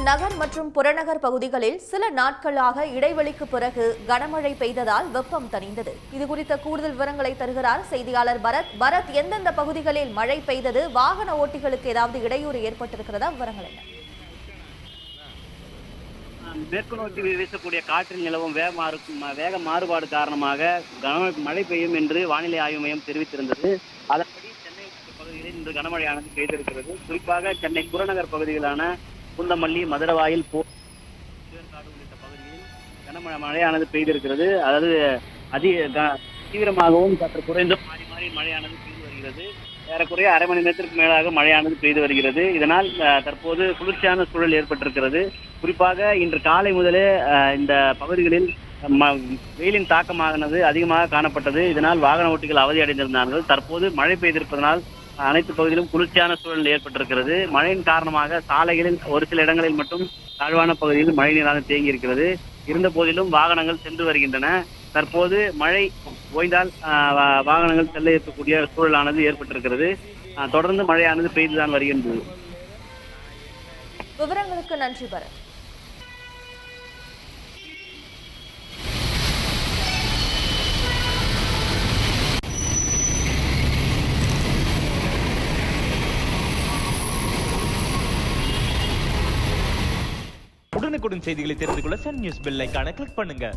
நகர் மற்றும் புறநகர் பகுதிகளில் சில நாட்களாக இடைவெளிக்கு பிறகு கனமழை பெய்ததால் வெப்பம் தணிந்தது. இதுகுறித்த கூடுதல் விவரங்களை தருகிறார் செய்தியாளர் பரத். பரத், எந்தெந்த பகுதிகளில் மழை பெய்தது? வாகன ஓட்டிகளுக்கு ஏதாவது இடையூறு ஏற்பட்டிருக்கிறதா? விவரங்கள் என்ன? மேற்கு நோக்கி வீசக்கூடிய காற்றில் நிலவும் வேக மாறுபாடு காரணமாக மழை பெய்யும் என்று வானிலை ஆய்வு மையம் தெரிவித்திருந்தது. அதன்படி சென்னை பகுதிகளில் இன்று கனமழையானது பெய்திருக்கிறது. குறிப்பாக சென்னை புறநகர் பகுதிகளான பூந்தமல்லி, மதுரவாயில், காடு உள்ளிட்ட பகுதிகளில் கனமழையானது பெய்திருக்கிறது. அதாவது தீவிரமாகவும் சற்று குறைந்தும் மாறி மாறி மழையானது பெய்து வருகிறது. ஏறக்குறைய அரை மணி நேரத்திற்கு மேலாக மழையானது பெய்து வருகிறது. இதனால் தற்போது குளிர்ச்சியான சூழல் ஏற்பட்டிருக்கிறது. குறிப்பாக இன்று காலை முதலே இந்த பகுதிகளில் வெயிலின் தாக்கமானது அதிகமாக காணப்பட்டது. இதனால் வாகன ஓட்டிகள் அவதி அடைந்திருந்தார்கள். தற்போது மழை பெய்திருப்பதனால் அனைத்து பகுதியிலும் குளிர்ச்சியான சூழல் ஏற்பட்டிருக்கிறது. மழையின் காரணமாக சாலைகளில் ஒரு சில இடங்களில் மட்டும் தாழ்வான பகுதியில் மழை நீரானது தேங்கி இருக்கிறது. இருந்த போதிலும் வாகனங்கள் சென்று வருகின்றன. தற்போது மழை ஓய்ந்தால் வாகனங்கள் செல்ல இருக்கக்கூடிய சூழலானது ஏற்பட்டிருக்கிறது. தொடர்ந்து மழையானது பெய்துதான் வருகின்றது. விவரங்களுக்கு நன்றி பரத். உடனுக்குடன் செய்திகளை தெரிந்து கொள்ள சன் நியூஸ் பெல் ஐகானை கிளிக் பண்ணுங்க.